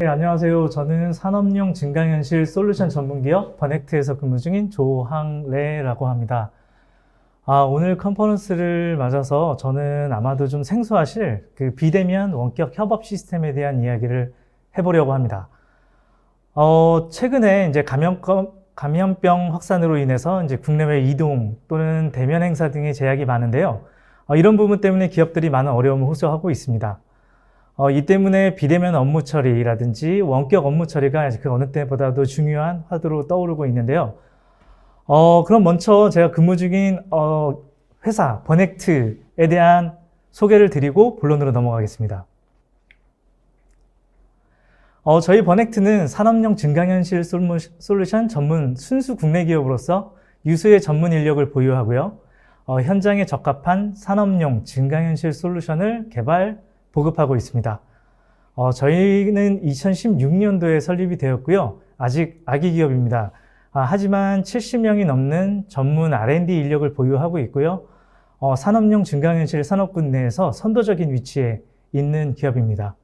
네, 안녕하세요. 저는 산업용 증강현실 솔루션 전문기업 버넥트에서 근무 중인 조항래라고 합니다. 오늘 컨퍼런스를 맞아서 저는 아마도 좀 생소하실 그 비대면 원격 협업 시스템에 대한 이야기를 해보려고 합니다. 최근에 이제 감염병 확산으로 인해서 이제 국내외 이동 또는 대면 행사 등의 제약이 많은데요. 이런 부분 때문에 기업들이 많은 어려움을 호소하고 있습니다. 이 때문에 비대면 업무 처리라든지 원격 업무 처리가 그 어느 때보다도 중요한 화두로 떠오르고 있는데요. 그럼 먼저 제가 근무 중인 회사 버넥트에 대한 소개를 드리고 본론으로 넘어가겠습니다. 저희 버넥트는 산업용 증강현실 솔루션 전문 순수 국내 기업으로서 유수의 전문 인력을 보유하고요. 현장에 적합한 산업용 증강현실 솔루션을 개발, 보급하고 있습니다. 저희는 2016년도에 설립이 되었고요. 아직 아기 기업입니다. 하지만 70명이 넘는 전문 R&D 인력을 보유하고 있고요. 산업용 증강현실 산업군 내에서 선도적인 위치에 있는 기업입니다.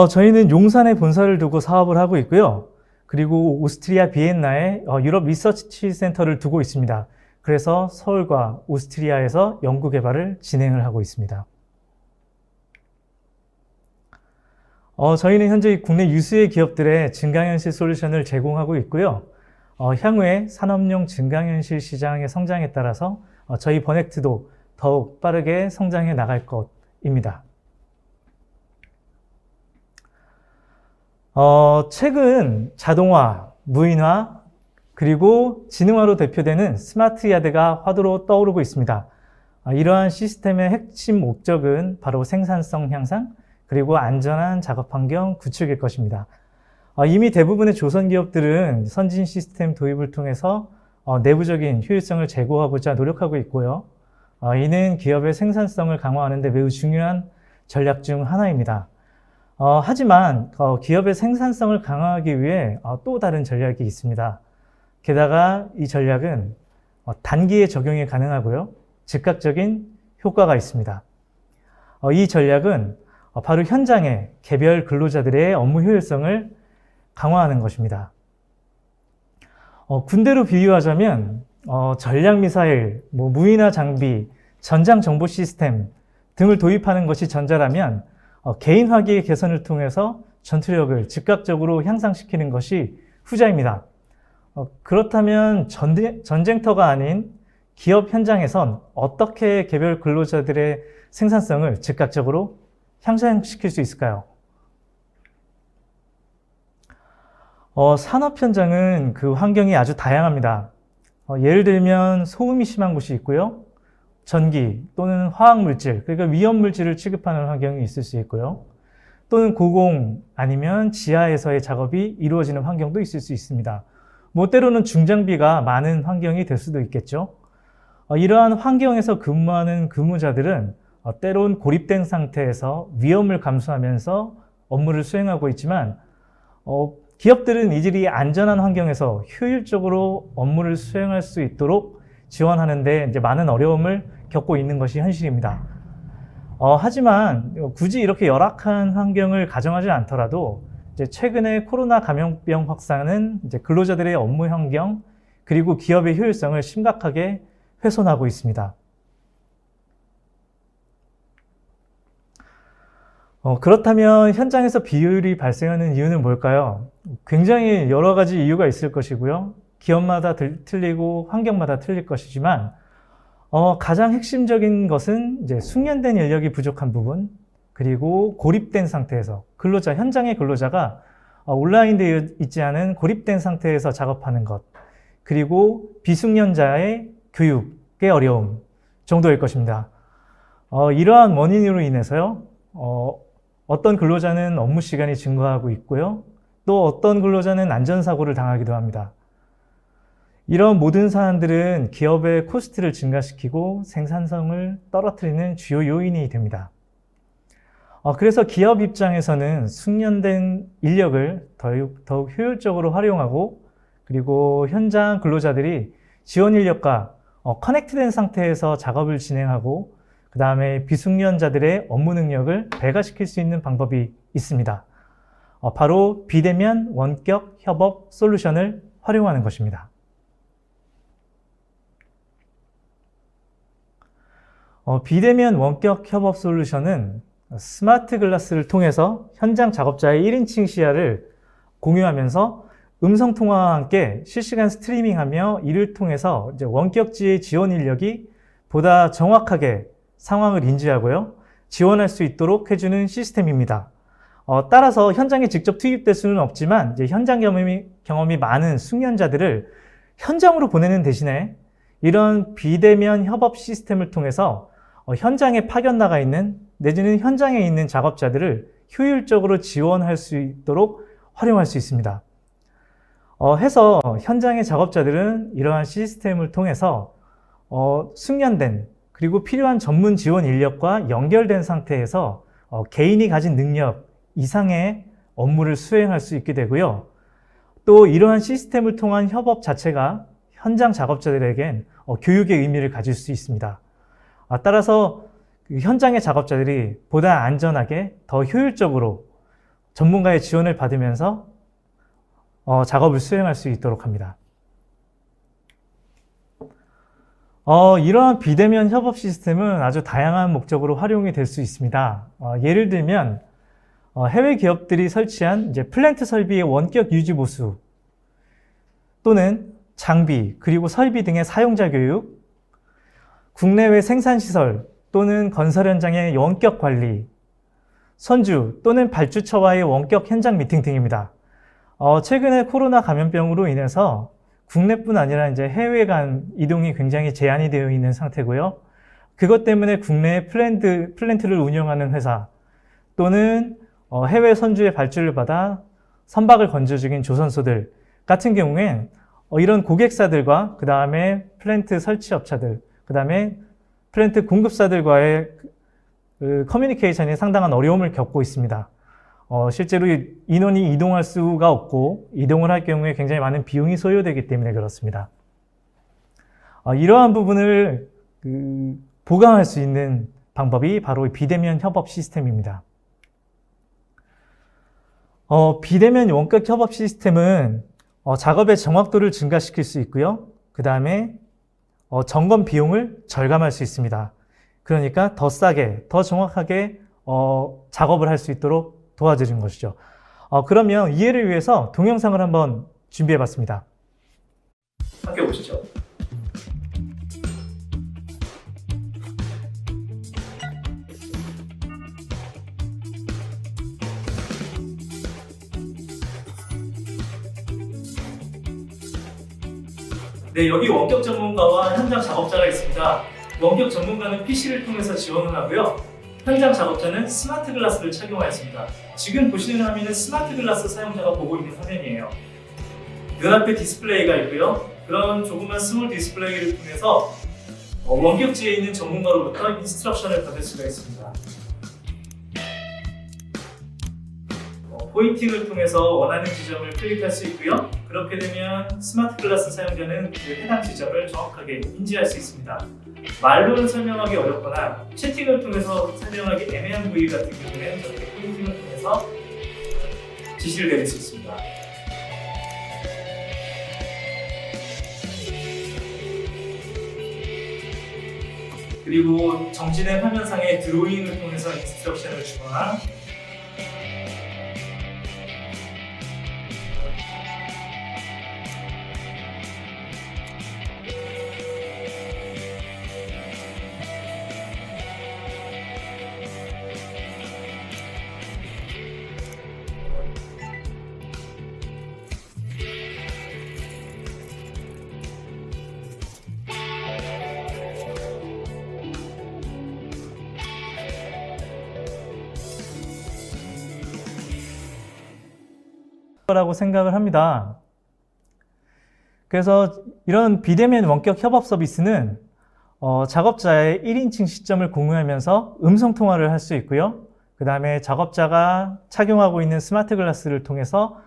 저희는 용산에 본사를 두고 사업을 하고 있고요. 그리고 오스트리아 비엔나에 유럽 리서치 센터를 두고 있습니다. 그래서 서울과 오스트리아에서 연구 개발을 진행을 하고 있습니다. 저희는 현재 국내 유수의 기업들의 증강현실 솔루션을 제공하고 있고요. 향후에 산업용 증강현실 시장의 성장에 따라서 저희 버넥트도 더욱 빠르게 성장해 나갈 것입니다. 최근 자동화, 무인화, 그리고 지능화로 대표되는 스마트 야드가 화두로 떠오르고 있습니다. 이러한 시스템의 핵심 목적은 바로 생산성 향상, 그리고 안전한 작업 환경 구축일 것입니다. 이미 대부분의 조선 기업들은 선진 시스템 도입을 통해서 내부적인 효율성을 제고하고자 노력하고 있고요. 이는 기업의 생산성을 강화하는 데 매우 중요한 전략 중 하나입니다. 하지만 기업의 생산성을 강화하기 위해 또 다른 전략이 있습니다. 게다가 이 전략은 단기에 적용이 가능하고요. 즉각적인 효과가 있습니다. 이 전략은 바로 현장의 개별 근로자들의 업무 효율성을 강화하는 것입니다. 군대로 비유하자면 전략미사일, 무인화 장비, 전장 정보 시스템 등을 도입하는 것이 전자라면 개인화기의 개선을 통해서 전투력을 즉각적으로 향상시키는 것이 후자입니다. 그렇다면 전쟁터가 아닌 기업 현장에선 어떻게 개별 근로자들의 생산성을 즉각적으로 향상시킬 수 있을까요? 산업 현장은 그 환경이 아주 다양합니다. 예를 들면 소음이 심한 곳이 있고요. 전기 또는 화학물질, 그러니까 위험물질을 취급하는 환경이 있을 수 있고요. 또는 고공 아니면 지하에서의 작업이 이루어지는 환경도 있을 수 있습니다. 때로는 중장비가 많은 환경이 될 수도 있겠죠. 이러한 환경에서 근무하는 근무자들은 때론 고립된 상태에서 위험을 감수하면서 업무를 수행하고 있지만 기업들은 이들이 안전한 환경에서 효율적으로 업무를 수행할 수 있도록 지원하는 데 이제 많은 어려움을 겪고 있는 것이 현실입니다. 하지만 굳이 이렇게 열악한 환경을 가정하지 않더라도 이제 최근에 코로나 감염병 확산은 이제 근로자들의 업무 환경 그리고 기업의 효율성을 심각하게 훼손하고 있습니다. 그렇다면 현장에서 비효율이 발생하는 이유는 뭘까요? 굉장히 여러 가지 이유가 있을 것이고요. 기업마다 틀리고 환경마다 틀릴 것이지만 가장 핵심적인 것은 이제 숙련된 인력이 부족한 부분, 그리고 고립된 상태에서 현장의 근로자가 온라인되어 있지 않은 고립된 상태에서 작업하는 것, 그리고 비숙련자의 교육의 어려움 정도일 것입니다. 이러한 원인으로 인해서요, 어떤 근로자는 업무 시간이 증가하고 있고요, 또 어떤 근로자는 안전사고를 당하기도 합니다. 이런 모든 사안들은 기업의 코스트를 증가시키고 생산성을 떨어뜨리는 주요 요인이 됩니다. 그래서 기업 입장에서는 숙련된 인력을 더욱 효율적으로 활용하고, 그리고 현장 근로자들이 지원 인력과 커넥트된 상태에서 작업을 진행하고, 그 다음에 비숙련자들의 업무 능력을 배가시킬 수 있는 방법이 있습니다. 바로 비대면 원격 협업 솔루션을 활용하는 것입니다. 비대면 원격 협업 솔루션은 스마트 글라스를 통해서 현장 작업자의 1인칭 시야를 공유하면서 음성 통화와 함께 실시간 스트리밍하며 이를 통해서 이제 원격지의 지원 인력이 보다 정확하게 상황을 인지하고요, 지원할 수 있도록 해주는 시스템입니다. 따라서 현장에 직접 투입될 수는 없지만 이제 현장 경험이 많은 숙련자들을 현장으로 보내는 대신에 이런 비대면 협업 시스템을 통해서 현장에 파견 나가 있는 내지는 현장에 있는 작업자들을 효율적으로 지원할 수 있도록 활용할 수 있습니다. 해서 현장의 작업자들은 이러한 시스템을 통해서 숙련된 그리고 필요한 전문 지원 인력과 연결된 상태에서 개인이 가진 능력 이상의 업무를 수행할 수 있게 되고요. 또 이러한 시스템을 통한 협업 자체가 현장 작업자들에겐 교육의 의미를 가질 수 있습니다. 따라서 현장의 작업자들이 보다 안전하게 더 효율적으로 전문가의 지원을 받으면서 작업을 수행할 수 있도록 합니다. 이러한 비대면 협업 시스템은 아주 다양한 목적으로 활용이 될 수 있습니다. 예를 들면 해외 기업들이 설치한 이제 플랜트 설비의 원격 유지 보수 또는 장비 그리고 설비 등의 사용자 교육, 국내외 생산시설 또는 건설 현장의 원격 관리, 선주 또는 발주처와의 원격 현장 미팅 등입니다. 최근에 코로나 감염병으로 인해서 국내뿐 아니라 이제 해외 간 이동이 굉장히 제한이 되어 있는 상태고요. 그것 때문에 국내에 플랜트를 운영하는 회사 또는 해외 선주의 발주를 받아 선박을 건조 중인 조선소들 같은 경우엔 이런 고객사들과 그 다음에 플랜트 설치업체들, 그 다음에 플랜트 공급사들과의 커뮤니케이션이 상당한 어려움을 겪고 있습니다. 실제로 인원이 이동할 수가 없고 이동을 할 경우에 굉장히 많은 비용이 소요되기 때문에 그렇습니다. 이러한 부분을 보강할 수 있는 방법이 바로 비대면 협업 시스템입니다. 비대면 원격 협업 시스템은 작업의 정확도를 증가시킬 수 있고요. 그 다음에 점검 비용을 절감할 수 있습니다. 그러니까 더 싸게, 더 정확하게 작업을 할 수 있도록 도와주는 것이죠. 그러면 이해를 위해서 동영상을 한번 준비해 봤습니다. 함께 보시죠. 네, 여기 원격 전문가와 현장 작업자가 있습니다. 원격 전문가는 PC를 통해서 지원을 하고요. 현장 작업자는 스마트 글라스를 착용하였습니다. 지금 보시는 화면은 스마트 글라스 사용자가 보고 있는 화면이에요. 눈앞에 디스플레이가 있고요. 그런 조그만 스몰 디스플레이를 통해서 원격지에 있는 전문가로부터 인스트럭션을 받을 수가 있습니다. 포인팅을 통해서 원하는 지점을 클릭할 수 있고요. 그렇게 되면 스마트 글라스 사용자는 그 해당 지점을 정확하게 인지할 수 있습니다. 말로는 설명하기 어렵거나 채팅을 통해서 설명하기 애매한 부위 같은 경우에는 저렇게 포인팅을 통해서 지시를 내릴 수 있습니다. 그리고 정지된 화면상의 드로잉을 통해서 인스트럭션을 주거나 라고 생각을 합니다. 그래서 이런 비대면 원격 협업 서비스는 작업자의 1인칭 시점을 공유하면서 음성 통화를 할 수 있고요. 그 다음에 작업자가 착용하고 있는 스마트 글라스를 통해서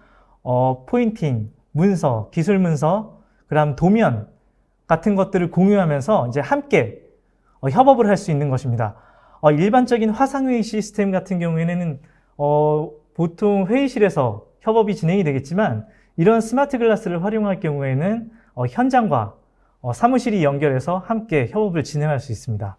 포인팅, 문서, 기술 문서, 그 다음 도면 같은 것들을 공유하면서 이제 함께 협업을 할 수 있는 것입니다. 일반적인 화상회의 시스템 같은 경우에는 보통 회의실에서 협업이 진행이 되겠지만 이런 스마트 글라스를 활용할 경우에는 현장과 사무실이 연결해서 함께 협업을 진행할 수 있습니다.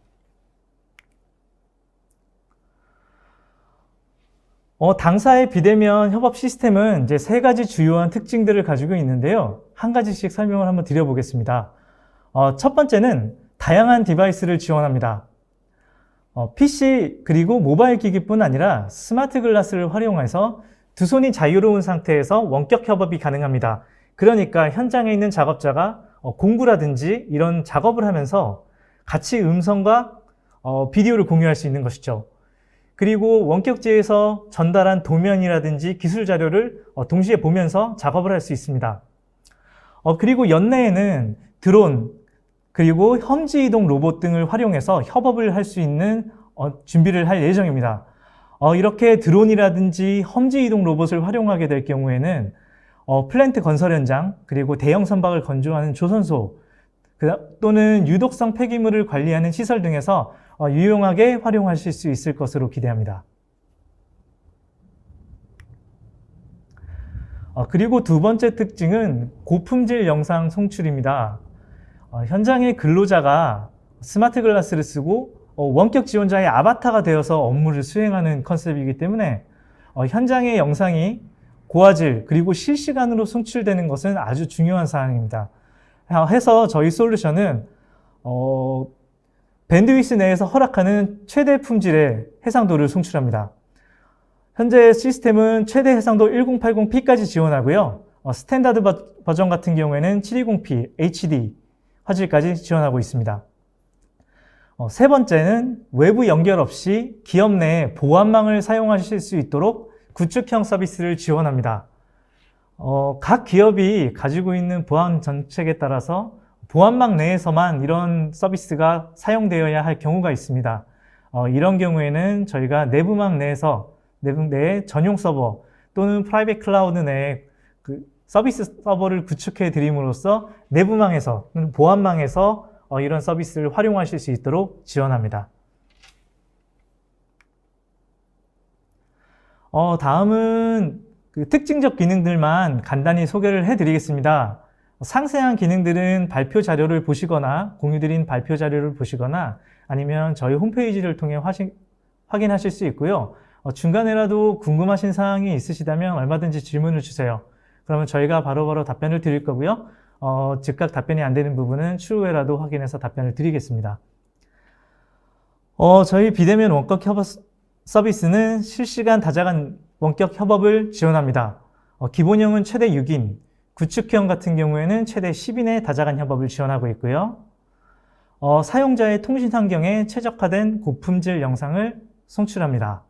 당사의 비대면 협업 시스템은 이제 세 가지 주요한 특징들을 가지고 있는데요. 한 가지씩 설명을 한번 드려보겠습니다. 첫 번째는 다양한 디바이스를 지원합니다. PC 그리고 모바일 기기뿐 아니라 스마트 글라스를 활용해서 두 손이 자유로운 상태에서 원격 협업이 가능합니다. 그러니까 현장에 있는 작업자가 공부라든지 이런 작업을 하면서 같이 음성과 비디오를 공유할 수 있는 것이죠. 그리고 원격지에서 전달한 도면이라든지 기술 자료를 동시에 보면서 작업을 할 수 있습니다. 그리고 연내에는 드론, 그리고 험지 이동 로봇 등을 활용해서 협업을 할 수 있는 준비를 할 예정입니다. 이렇게 드론이라든지 험지 이동 로봇을 활용하게 될 경우에는 플랜트 건설 현장, 그리고 대형 선박을 건조하는 조선소, 또는 유독성 폐기물을 관리하는 시설 등에서 유용하게 활용하실 수 있을 것으로 기대합니다. 그리고 두 번째 특징은 고품질 영상 송출입니다. 현장의 근로자가 스마트 글라스를 쓰고 원격 지원자의 아바타가 되어서 업무를 수행하는 컨셉이기 때문에 현장의 영상이 고화질 그리고 실시간으로 송출되는 것은 아주 중요한 사항입니다. 해서 저희 솔루션은 밴드위스 내에서 허락하는 최대 품질의 해상도를 송출합니다. 현재 시스템은 최대 해상도 1080p까지 지원하고요. 스탠다드 버전 같은 경우에는 720p HD 화질까지 지원하고 있습니다. 세 번째는 외부 연결 없이 기업 내 보안망을 사용하실 수 있도록 구축형 서비스를 지원합니다. 각 기업이 가지고 있는 보안 정책에 따라서 보안망 내에서만 이런 서비스가 사용되어야 할 경우가 있습니다. 이런 경우에는 저희가 내부망 내에서 내에 전용 서버 또는 프라이빗 클라우드 내에 그 서비스 서버를 구축해 드림으로써 내부망에서 보안망에서 이런 서비스를 활용하실 수 있도록 지원합니다. 다음은 그 특징적 기능들만 간단히 소개를 해드리겠습니다. 상세한 기능들은 발표 자료를 보시거나 공유드린 발표 자료를 보시거나 아니면 저희 홈페이지를 통해 확인하실 수 있고요. 중간에라도 궁금하신 사항이 있으시다면 얼마든지 질문을 주세요. 그러면 저희가 바로바로 답변을 드릴 거고요. 즉각 답변이 안 되는 부분은 추후에라도 확인해서 답변을 드리겠습니다. 저희 비대면 원격 협업 서비스는 실시간 다자간 원격 협업을 지원합니다. 기본형은 최대 6인, 구축형 같은 경우에는 최대 10인의 다자간 협업을 지원하고 있고요. 사용자의 통신 환경에 최적화된 고품질 영상을 송출합니다.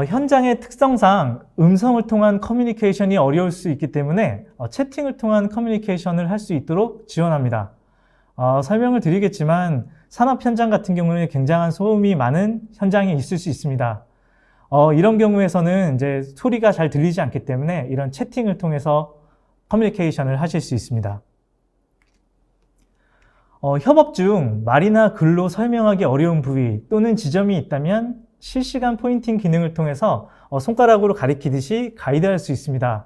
현장의 특성상 음성을 통한 커뮤니케이션이 어려울 수 있기 때문에 채팅을 통한 커뮤니케이션을 할 수 있도록 지원합니다. 설명을 드리겠지만 산업 현장 같은 경우는 굉장한 소음이 많은 현장이 있을 수 있습니다. 이런 경우에서는 이제 소리가 잘 들리지 않기 때문에 이런 채팅을 통해서 커뮤니케이션을 하실 수 있습니다. 협업 중 말이나 글로 설명하기 어려운 부위 또는 지점이 있다면 실시간 포인팅 기능을 통해서 손가락으로 가리키듯이 가이드할 수 있습니다.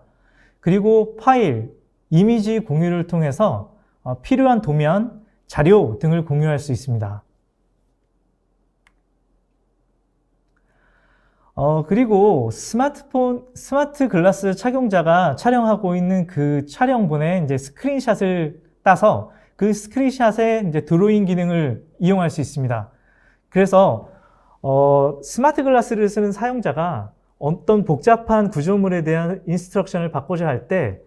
그리고 파일, 이미지 공유를 통해서 필요한 도면, 자료 등을 공유할 수 있습니다. 그리고 스마트 글라스 착용자가 촬영하고 있는 그 촬영본에 이제 스크린샷을 따서 그 스크린샷에 이제 드로잉 기능을 이용할 수 있습니다. 그래서 스마트 글라스를 쓰는 사용자가 어떤 복잡한 구조물에 대한 인스트럭션을 받고자 할 때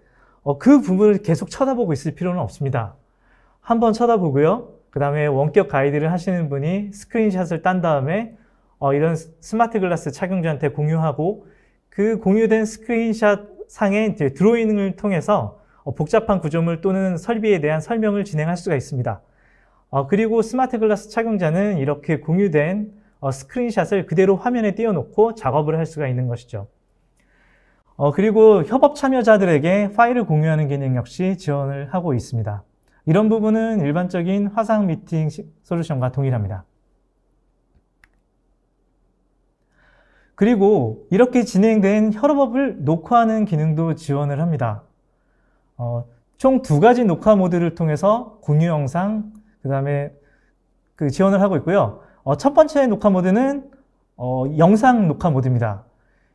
그 부분을 계속 쳐다보고 있을 필요는 없습니다. 한번 쳐다보고요. 그 다음에 원격 가이드를 하시는 분이 스크린샷을 딴 다음에 이런 스마트 글라스 착용자한테 공유하고 그 공유된 스크린샷 상의 이제 드로잉을 통해서 복잡한 구조물 또는 설비에 대한 설명을 진행할 수가 있습니다. 그리고 스마트 글라스 착용자는 이렇게 공유된 스크린샷을 그대로 화면에 띄워놓고 작업을 할 수가 있는 것이죠. 그리고 협업 참여자들에게 파일을 공유하는 기능 역시 지원을 하고 있습니다. 이런 부분은 일반적인 화상 미팅 솔루션과 동일합니다. 그리고 이렇게 진행된 협업을 녹화하는 기능도 지원을 합니다. 총 2가지 녹화 모드를 통해서 공유 영상, 그 다음에 지원을 하고 있고요. 첫 번째 녹화 모드는 영상 녹화 모드입니다.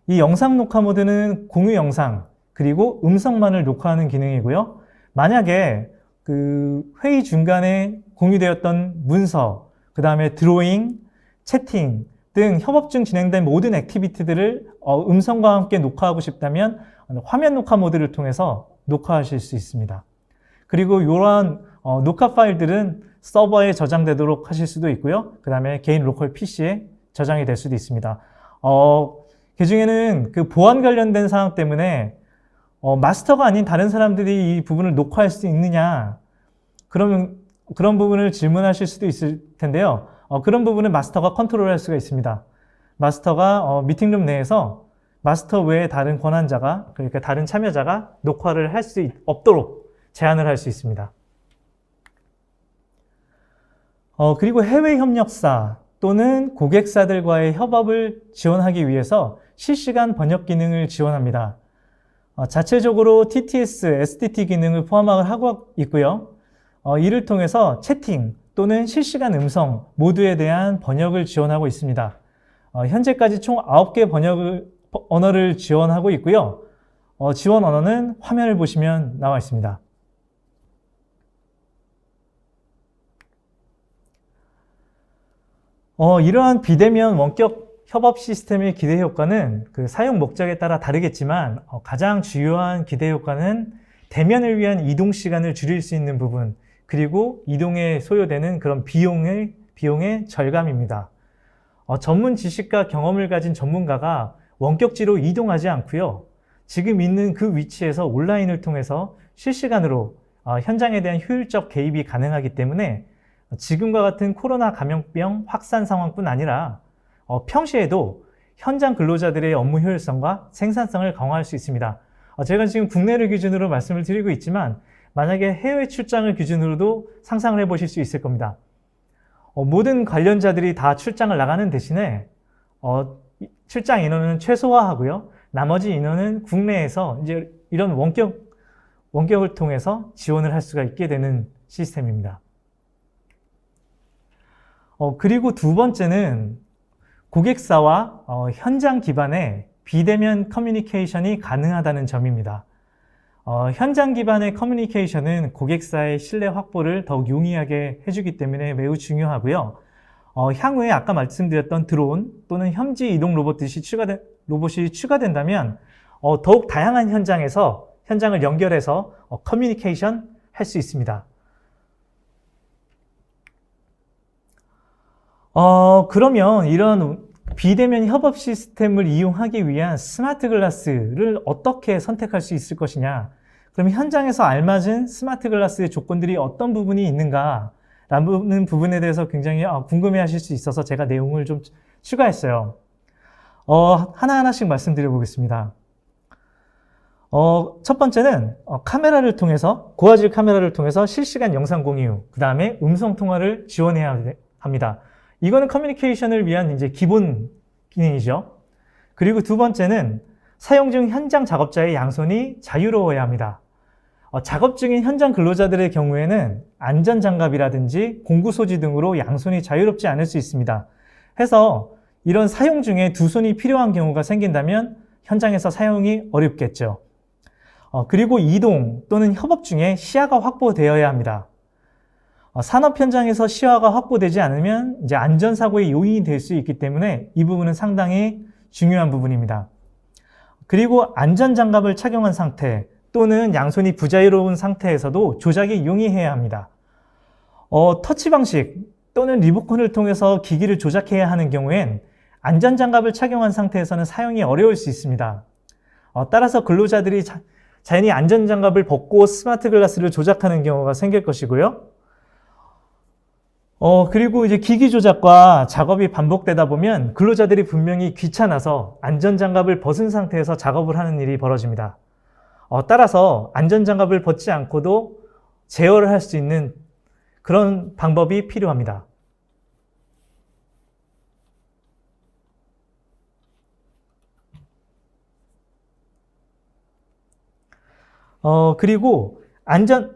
이 영상 녹화 모드는 공유 영상, 그리고 음성만을 녹화하는 기능이고요. 만약에 회의 중간에 공유되었던 문서, 그 다음에 드로잉, 채팅 등 협업 중 진행된 모든 액티비티들을 음성과 함께 녹화하고 싶다면 화면 녹화 모드를 통해서 녹화하실 수 있습니다. 그리고 이러한 녹화 파일들은 서버에 저장되도록 하실 수도 있고요. 그 다음에 개인 로컬 PC에 저장이 될 수도 있습니다. 그중에는 보안 관련된 사항 때문에 마스터가 아닌 다른 사람들이 이 부분을 녹화할 수 있느냐, 그런 부분을 질문하실 수도 있을 텐데요. 그런 부분은 마스터가 컨트롤할 수가 있습니다. 마스터가 미팅룸 내에서 마스터 외에 다른 권한자가, 그러니까 다른 참여자가 녹화를 할 수 없도록 제한을 할 수 있습니다. 그리고 해외 협력사 또는 고객사들과의 협업을 지원하기 위해서 실시간 번역 기능을 지원합니다. 자체적으로 TTS, STT 기능을 포함하고 있고요. 이를 통해서 채팅 또는 실시간 음성 모두에 대한 번역을 지원하고 있습니다. 현재까지 총 9개 언어를 지원하고 있고요. 지원 언어는 화면을 보시면 나와 있습니다. 이러한 비대면 원격 협업 시스템의 기대 효과는 사용 목적에 따라 다르겠지만 가장 주요한 기대 효과는 대면을 위한 이동 시간을 줄일 수 있는 부분, 그리고 이동에 소요되는 그런 비용의 절감입니다. 전문 지식과 경험을 가진 전문가가 원격지로 이동하지 않고요. 지금 있는 그 위치에서 온라인을 통해서 실시간으로 현장에 대한 효율적 개입이 가능하기 때문에 지금과 같은 코로나 감염병 확산 상황뿐 아니라 평시에도 현장 근로자들의 업무 효율성과 생산성을 강화할 수 있습니다. 제가 지금 국내를 기준으로 말씀을 드리고 있지만 만약에 해외 출장을 기준으로도 상상을 해보실 수 있을 겁니다. 모든 관련자들이 다 출장을 나가는 대신에 출장 인원은 최소화하고요. 나머지 인원은 국내에서 이제 이런 원격을 통해서 지원을 할 수가 있게 되는 시스템입니다. 그리고 두 번째는 고객사와 현장 기반의 비대면 커뮤니케이션이 가능하다는 점입니다. 현장 기반의 커뮤니케이션은 고객사의 신뢰 확보를 더욱 용이하게 해주기 때문에 매우 중요하고요. 향후에 아까 말씀드렸던 드론 또는 현지 이동 로봇이 추가된다면 더욱 다양한 현장을 연결해서 커뮤니케이션 할 수 있습니다. 그러면 이런 비대면 협업 시스템을 이용하기 위한 스마트 글라스를 어떻게 선택할 수 있을 것이냐? 그럼 현장에서 알맞은 스마트 글라스의 조건들이 어떤 부분이 있는가? 라는 부분에 대해서 굉장히 궁금해 하실 수 있어서 제가 내용을 좀 추가했어요. 하나하나씩 말씀드려 보겠습니다. 첫 번째는 고화질 카메라를 통해서 실시간 영상 공유, 그 다음에 음성 통화를 지원해야 합니다. 이거는 커뮤니케이션을 위한 이제 기본 기능이죠. 그리고 두 번째는 사용 중 현장 작업자의 양손이 자유로워야 합니다. 작업 중인 현장 근로자들의 경우에는 안전장갑이라든지 공구소지 등으로 양손이 자유롭지 않을 수 있습니다. 해서 이런 사용 중에 두 손이 필요한 경우가 생긴다면 현장에서 사용이 어렵겠죠. 그리고 이동 또는 협업 중에 시야가 확보되어야 합니다. 산업 현장에서 시야가 확보되지 않으면 이제 안전사고의 요인이 될 수 있기 때문에 이 부분은 상당히 중요한 부분입니다. 그리고 안전장갑을 착용한 상태 또는 양손이 부자유로운 상태에서도 조작이 용이해야 합니다. 터치 방식 또는 리모컨을 통해서 기기를 조작해야 하는 경우엔 안전장갑을 착용한 상태에서는 사용이 어려울 수 있습니다. 따라서 근로자들이 자연히 안전장갑을 벗고 스마트 글라스를 조작하는 경우가 생길 것이고요. 그리고 이제 기기 조작과 작업이 반복되다 보면 근로자들이 분명히 귀찮아서 안전장갑을 벗은 상태에서 작업을 하는 일이 벌어집니다. 따라서 안전장갑을 벗지 않고도 제어를 할 수 있는 그런 방법이 필요합니다. 그리고 안전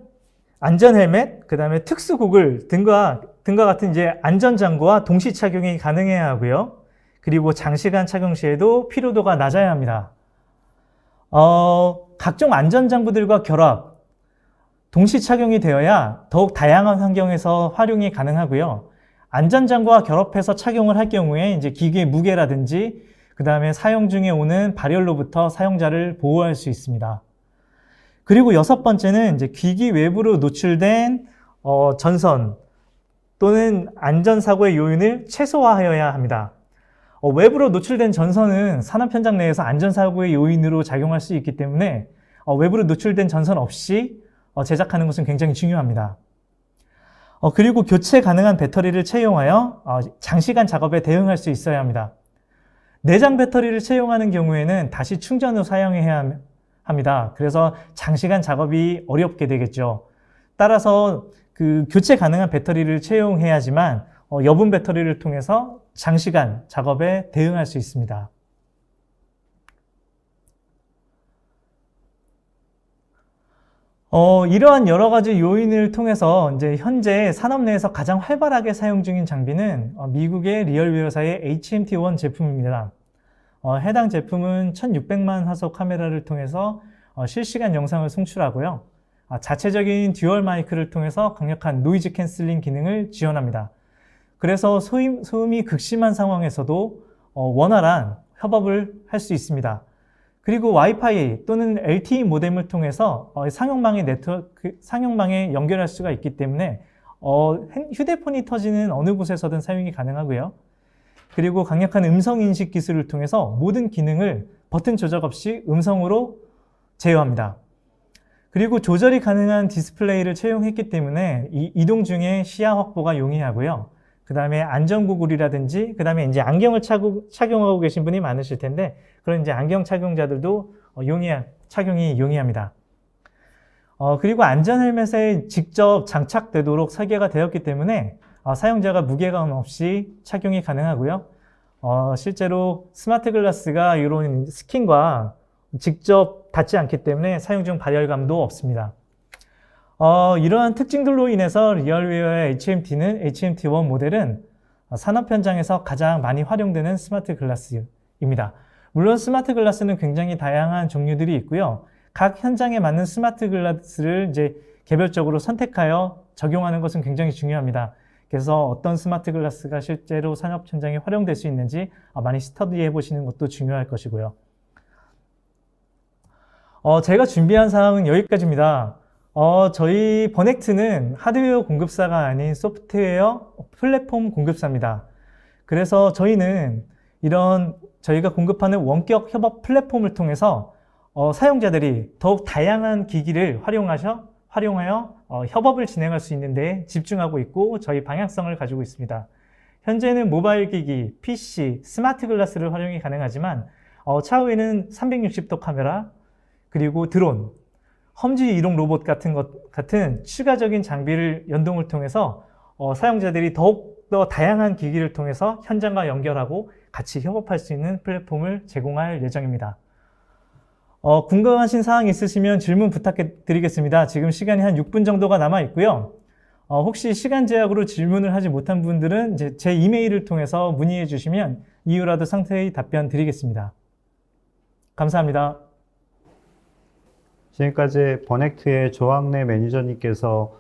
헬멧, 그 다음에 특수 고글 등과 같은 이제 안전 장구와 동시 착용이 가능해야 하고요. 그리고 장시간 착용 시에도 피로도가 낮아야 합니다. 각종 안전 장구들과 결합, 동시 착용이 되어야 더욱 다양한 환경에서 활용이 가능하고요. 안전 장구와 결합해서 착용을 할 경우에 이제 기기의 무게라든지 그 다음에 사용 중에 오는 발열로부터 사용자를 보호할 수 있습니다. 그리고 여섯 번째는 이제 기기 외부로 노출된 전선 또는 안전사고의 요인을 최소화하여야 합니다. 외부로 노출된 전선은 산업 현장 내에서 안전사고의 요인으로 작용할 수 있기 때문에 외부로 노출된 전선 없이 제작하는 것은 굉장히 중요합니다. 그리고 교체 가능한 배터리를 채용하여 장시간 작업에 대응할 수 있어야 합니다. 내장 배터리를 채용하는 경우에는 다시 충전 후 사용해야 합니다. 그래서 장시간 작업이 어렵게 되겠죠. 따라서 그 교체 가능한 배터리를 채용해야지만 여분 배터리를 통해서 장시간 작업에 대응할 수 있습니다. 이러한 여러 가지 요인을 통해서 이제 현재 산업 내에서 가장 활발하게 사용 중인 장비는 미국의 리얼웨어사의 HMT1 제품입니다. 해당 제품은 1600만 화소 카메라를 통해서 실시간 영상을 송출하고요. 자체적인 듀얼 마이크를 통해서 강력한 노이즈 캔슬링 기능을 지원합니다. 그래서 소음이 극심한 상황에서도 원활한 협업을 할 수 있습니다. 그리고 와이파이 또는 LTE 모뎀을 통해서 상용망에 연결할 수가 있기 때문에 휴대폰이 터지는 어느 곳에서든 사용이 가능하고요. 그리고 강력한 음성 인식 기술을 통해서 모든 기능을 버튼 조작 없이 음성으로 제어합니다. 그리고 조절이 가능한 디스플레이를 채용했기 때문에 이동 중에 시야 확보가 용이하고요. 그 다음에 안전고글이라든지, 그 다음에 이제 안경을 착용하고 계신 분이 많으실 텐데, 그런 이제 안경 착용자들도 착용이 용이합니다. 그리고 안전 헬멧에 직접 장착되도록 설계가 되었기 때문에 사용자가 무게감 없이 착용이 가능하고요. 실제로 스마트 글라스가 이런 스킨과 직접 닿지 않기 때문에 사용 중 발열감도 없습니다. 이러한 특징들로 인해서 리얼웨어의 HMT는 HMT1 모델은 산업 현장에서 가장 많이 활용되는 스마트 글라스입니다. 물론 스마트 글라스는 굉장히 다양한 종류들이 있고요. 각 현장에 맞는 스마트 글라스를 이제 개별적으로 선택하여 적용하는 것은 굉장히 중요합니다. 그래서 어떤 스마트 글라스가 실제로 산업 현장에 활용될 수 있는지 많이 스터디해 보시는 것도 중요할 것이고요. 제가 준비한 사항은 여기까지입니다. 저희 버넥트는 하드웨어 공급사가 아닌 소프트웨어 플랫폼 공급사입니다. 그래서 저희는 저희가 공급하는 원격 협업 플랫폼을 통해서 사용자들이 더욱 다양한 기기를 활용하여 협업을 진행할 수 있는 데 집중하고 있고 저희 방향성을 가지고 있습니다. 현재는 모바일 기기, PC, 스마트 글라스를 활용이 가능하지만 차후에는 360도 카메라, 그리고 드론, 험지 이동 로봇 같은 추가적인 장비를 연동을 통해서 사용자들이 더욱더 다양한 기기를 통해서 현장과 연결하고 같이 협업할 수 있는 플랫폼을 제공할 예정입니다. 궁금하신 사항 있으시면 질문 부탁드리겠습니다. 지금 시간이 한 6분 정도가 남아 있고요. 혹시 시간 제약으로 질문을 하지 못한 분들은 이제 제 이메일을 통해서 문의해 주시면 이후라도 상세히 답변 드리겠습니다. 감사합니다. 지금까지 버넥트의 조학래 매니저님께서